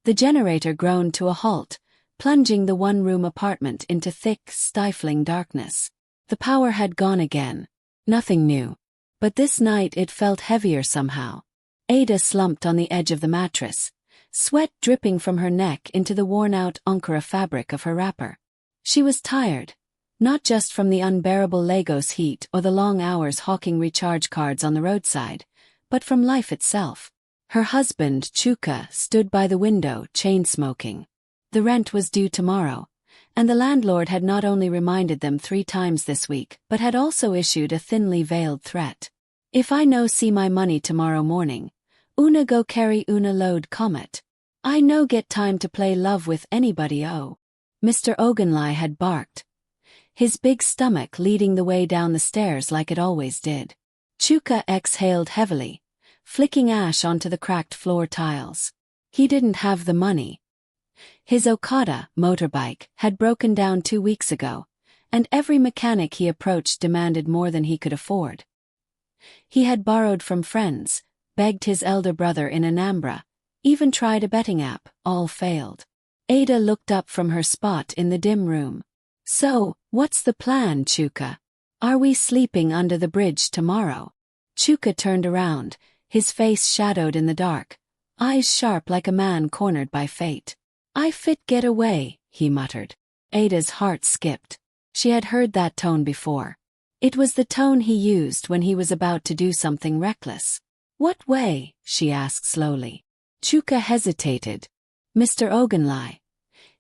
The generator groaned to a halt, plunging the one-room apartment into thick, stifling darkness. The power had gone again. Nothing new. But this night it felt heavier somehow. Ada slumped on the edge of the mattress, sweat dripping from her neck into the worn-out Ankara fabric of her wrapper. She was tired, not just from the unbearable Lagos heat or the long hours hawking recharge cards on the roadside, but from life itself. Her husband, Chuka, stood by the window, chain-smoking. The rent was due tomorrow, and the landlord had not only reminded them 3 times this week, but had also issued a thinly veiled threat. If I no see my money tomorrow morning, una go carry una load comet. I no get time to play love with anybody. Oh. Mr. Ogunlai had barked, his big stomach leading the way down the stairs like it always did. Chuka exhaled heavily, flicking ash onto the cracked floor tiles. He didn't have the money. His Okada motorbike had broken down 2 weeks ago, and every mechanic he approached demanded more than he could afford. He had borrowed from friends, begged his elder brother in Anambra, even tried a betting app, all failed. Ada looked up from her spot in the dim room. So, what's the plan, Chuka? Are we sleeping under the bridge tomorrow? Chuka turned around, his face shadowed in the dark, eyes sharp like a man cornered by fate. I fit get away, he muttered. Ada's heart skipped. She had heard that tone before. It was the tone he used when he was about to do something reckless. What way? She asked slowly. Chuka hesitated. Mr. Ogunlai.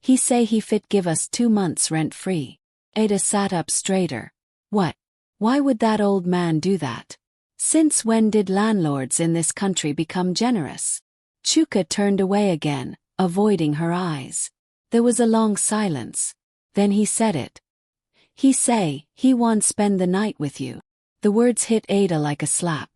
He say he fit give us 2 months rent-free. Ada sat up straighter. What? Why would that old man do that? Since when did landlords in this country become generous? Chuka turned away again, avoiding her eyes. There was a long silence. Then he said it. He say, he want spend the night with you. The words hit Ada like a slap.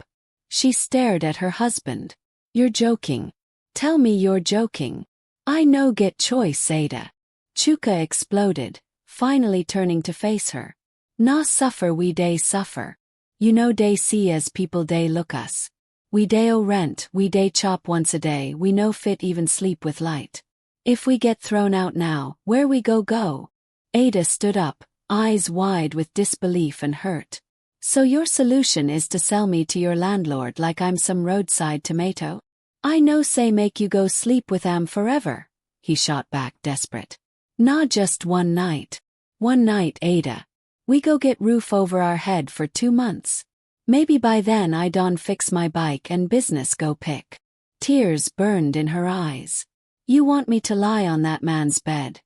She stared at her husband. You're joking. Tell me you're joking. I no get choice, Ada. Chuka exploded, finally turning to face her. Na suffer we day suffer. You know day see as people day look us. We day owe rent, we day chop once a day, we no fit even sleep with light. If we get thrown out now, where we go? Ada stood up, eyes wide with disbelief and hurt. So your solution is to sell me to your landlord like I'm some roadside tomato? I no say make you go sleep with am forever, he shot back desperate. Nah, just one night. One night, Ada. We go get roof over our head for 2 months. Maybe by then I don fix my bike and business go pick. Tears burned in her eyes. You want me to lie on that man's bed?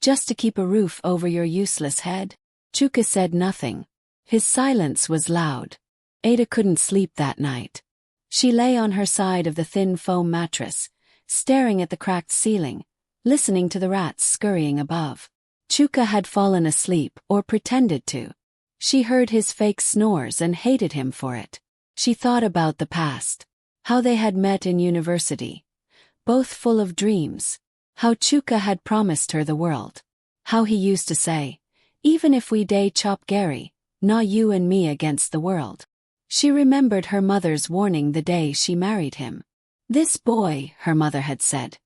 Just to keep a roof over your useless head? Chuka said nothing. His silence was loud. Ada couldn't sleep that night. She lay on her side of the thin foam mattress, staring at the cracked ceiling, listening to the rats scurrying above. Chuka had fallen asleep or pretended to. She heard his fake snores and hated him for it. She thought about the past, how they had met in university, both full of dreams, how Chuka had promised her the world, how he used to say, even if we day chop Gary, nah you and me against the world. She remembered her mother's warning the day she married him. This boy, her mother had said.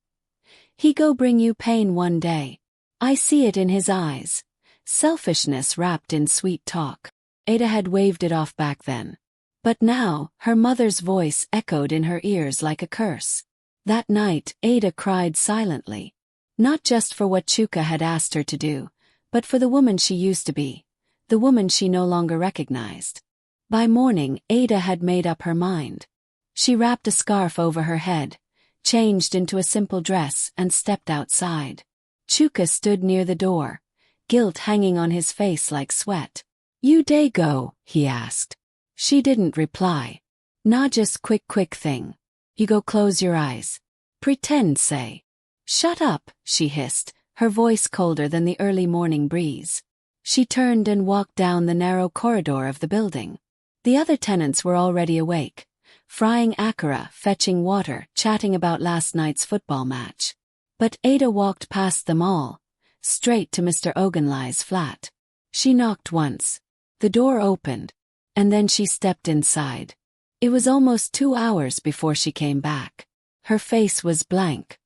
He go bring you pain one day. I see it in his eyes. Selfishness wrapped in sweet talk. Ada had waved it off back then. But now, her mother's voice echoed in her ears like a curse. That night, Ada cried silently. Not just for what Chuka had asked her to do, but for the woman she used to be, the woman she no longer recognized. By morning, Ada had made up her mind. She wrapped a scarf over her head, changed into a simple dress and stepped outside. Chuka stood near the door, guilt hanging on his face like sweat. You day go, he asked. She didn't reply. Nah, just quick thing. You go close your eyes. Pretend say. Shut up, she hissed, her voice colder than the early morning breeze. She turned and walked down the narrow corridor of the building. The other tenants were already awake, frying akara, fetching water, chatting about last night's football match. But Ada walked past them all, straight to Mr. Ogunlai's flat. She knocked once. The door opened, and then she stepped inside. It was almost 2 hours before she came back. Her face was blank.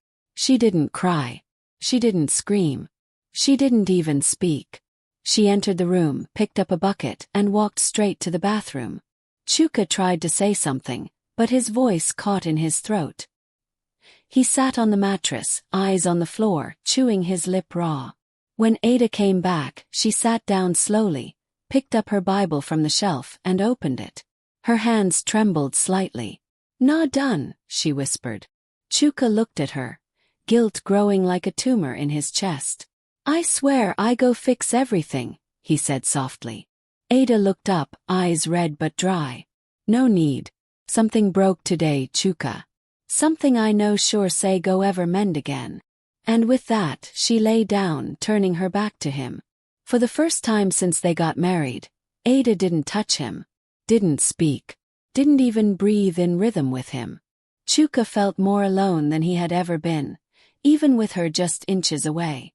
She didn't cry. She didn't scream. She didn't even speak. She entered the room, picked up a bucket, and walked straight to the bathroom. Chuka tried to say something, but his voice caught in his throat. He sat on the mattress, eyes on the floor, chewing his lip raw. When Ada came back, she sat down slowly, picked up her Bible from the shelf, and opened it. Her hands trembled slightly. "Not done," she whispered. Chuka looked at her, guilt growing like a tumor in his chest. "I swear I go fix everything," he said softly. Ada looked up, eyes red but dry. "No need. Something broke today, Chuka. Something I know sure say go ever mend again." And with that, she lay down, turning her back to him. For the first time since they got married, Ada didn't touch him, didn't speak, didn't even breathe in rhythm with him. Chuka felt more alone than he had ever been, even with her just inches away.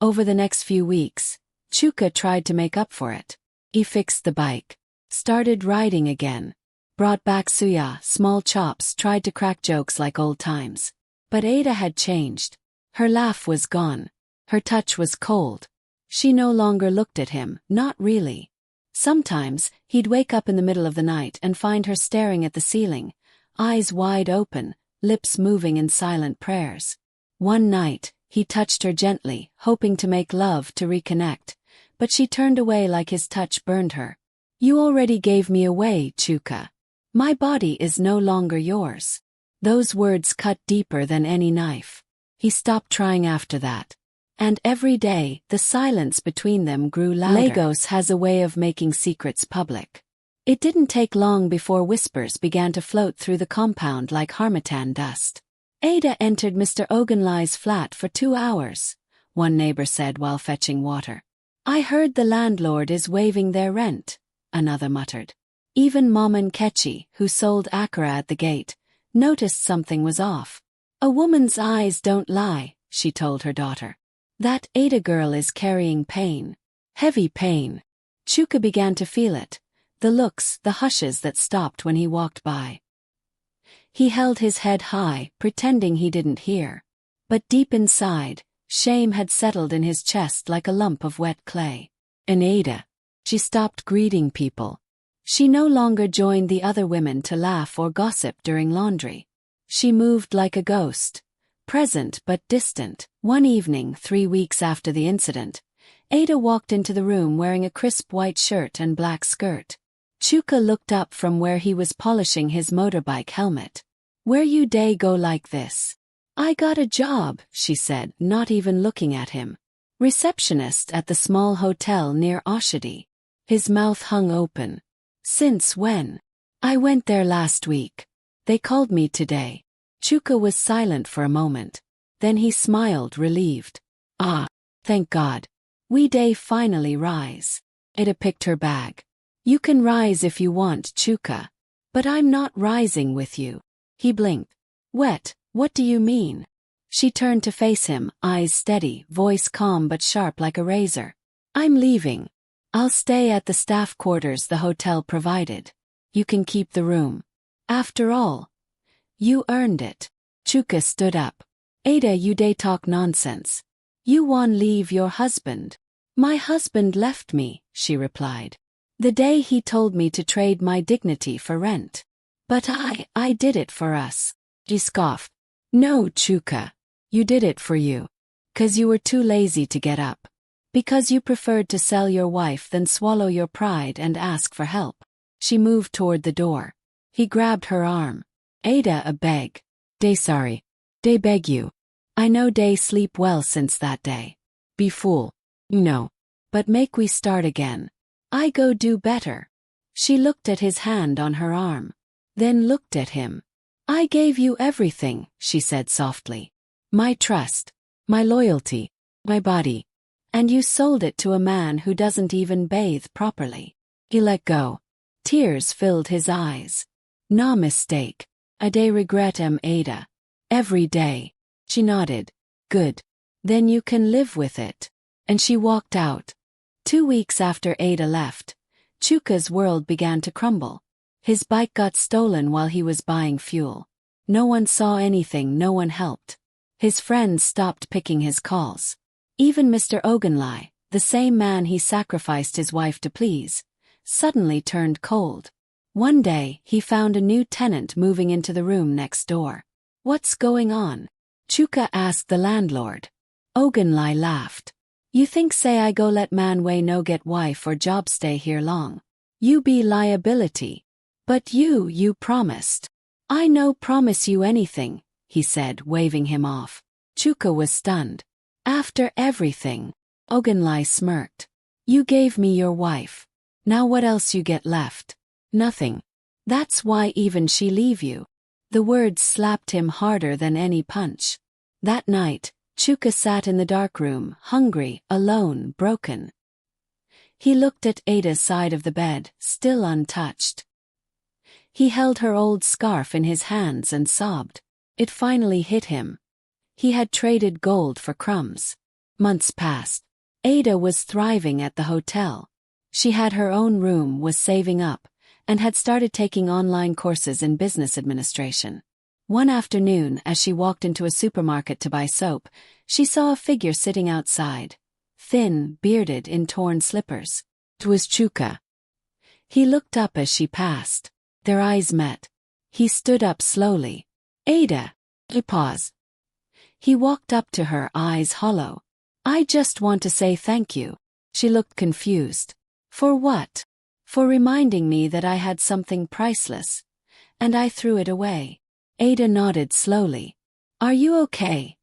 Over the next few weeks, Chuka tried to make up for it. He fixed the bike, started riding again, brought back suya, small chops, tried to crack jokes like old times. But Ada had changed. Her laugh was gone. Her touch was cold. She no longer looked at him, not really. Sometimes, he'd wake up in the middle of the night and find her staring at the ceiling, eyes wide open, lips moving in silent prayers. One night, he touched her gently, hoping to make love to reconnect, but she turned away like his touch burned her. "You already gave me away, Chuka. My body is no longer yours." Those words cut deeper than any knife. He stopped trying after that. And every day, the silence between them grew louder. Lagos has a way of making secrets public. It didn't take long before whispers began to float through the compound like harmattan dust. Ada entered Mr. Ogunlai's flat for 2 hours, one neighbor said while fetching water. "I heard the landlord is waiving their rent," another muttered. Even Mama Nkechi, who sold akara at the gate, noticed something was off. "A woman's eyes don't lie," she told her daughter. "That Ada girl is carrying pain. Heavy pain." Chuka began to feel it, the looks, the hushes that stopped when he walked by. He held his head high, pretending he didn't hear. But deep inside, shame had settled in his chest like a lump of wet clay. And Ada, she stopped greeting people. She no longer joined the other women to laugh or gossip during laundry. She moved like a ghost, present but distant. One evening, 3 weeks after the incident, Ada walked into the room wearing a crisp white shirt and black skirt. Chuka looked up from where he was polishing his motorbike helmet. "Where you day go like this?" "I got a job," she said, not even looking at him. "Receptionist at the small hotel near Oshodi." His mouth hung open. "Since when?" "I went there last week. They called me today." Chuka was silent for a moment. Then he smiled, relieved. "Ah, thank God. We day finally rise." Ada picked her bag. "You can rise if you want, Chuka. But I'm not rising with you." He blinked. What do you mean?" She turned to face him, eyes steady, voice calm but sharp like a razor. "I'm leaving. I'll stay at the staff quarters the hotel provided. You can keep the room. After all, you earned it." Chuka stood up. "Ada, you day talk nonsense. You wan leave your husband." "My husband left me," she replied. "The day he told me to trade my dignity for rent. But I did it for us." She scoffed. "No, Chuka. You did it for you. 'Cause you were too lazy to get up. Because you preferred to sell your wife than swallow your pride and ask for help." She moved toward the door. He grabbed her arm. "Ada, a beg. Day sorry. Day beg you. I know day sleep well since that day. Be fool. No. But make we start again. I go do better." She looked at his hand on her arm. Then looked at him. "I gave you everything," she said softly. "My trust. My loyalty. My body. And you sold it to a man who doesn't even bathe properly." He let go. Tears filled his eyes. "No mistake. I day regret Ada. Every day." She nodded. "Good. Then you can live with it." And she walked out. 2 weeks after Ada left, Chuka's world began to crumble. His bike got stolen while he was buying fuel. No one saw anything, no one helped. His friends stopped picking his calls. Even Mr. Ogunlai, the same man he sacrificed his wife to please, suddenly turned cold. One day, he found a new tenant moving into the room next door. "What's going on?" Chuka asked the landlord. Ogunlai laughed. "You think say I go let man way no get wife or job stay here long. You be liability. But you promised." "I no promise you anything," he said, waving him off. Chuka was stunned. "After everything?" Ogunlai smirked. "You gave me your wife. Now what else you get left?" "Nothing. That's why even she leave you." The words slapped him harder than any punch. That night, Chuka sat in the dark room, hungry, alone, broken. He looked at Ada's side of the bed, still untouched. He held her old scarf in his hands and sobbed. It finally hit him. He had traded gold for crumbs. Months passed. Ada was thriving at the hotel. She had her own room, was saving up, and had started taking online courses in business administration. One afternoon, as she walked into a supermarket to buy soap, she saw a figure sitting outside. Thin, bearded, in torn slippers. It was Chuka. He looked up as she passed. Their eyes met. He stood up slowly. "Ada." He paused. He walked up to her, eyes hollow. "I just want to say thank you." She looked confused. "For what?" "For reminding me that I had something priceless. And I threw it away." Ada nodded slowly. "Are you okay?"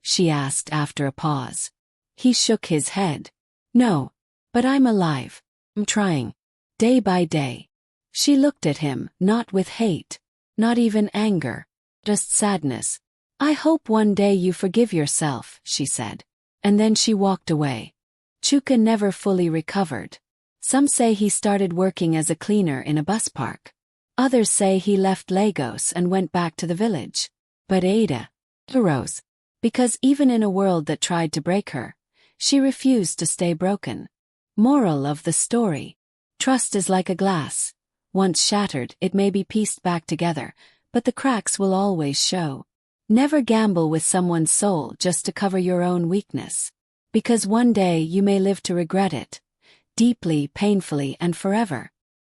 she asked after a pause. He shook his head. "No. But I'm alive. I'm trying. Day by day." She looked at him, not with hate. Not even anger. Just sadness. "I hope one day you forgive yourself," she said. And then she walked away. Chuka never fully recovered. Some say he started working as a cleaner in a bus park. Others say he left Lagos and went back to the village. But Ada arose. Because even in a world that tried to break her, she refused to stay broken. Moral of the story. Trust is like a glass. Once shattered, it may be pieced back together, but the cracks will always show. Never gamble with someone's soul just to cover your own weakness. Because one day you may live to regret it. Deeply, painfully, and forever.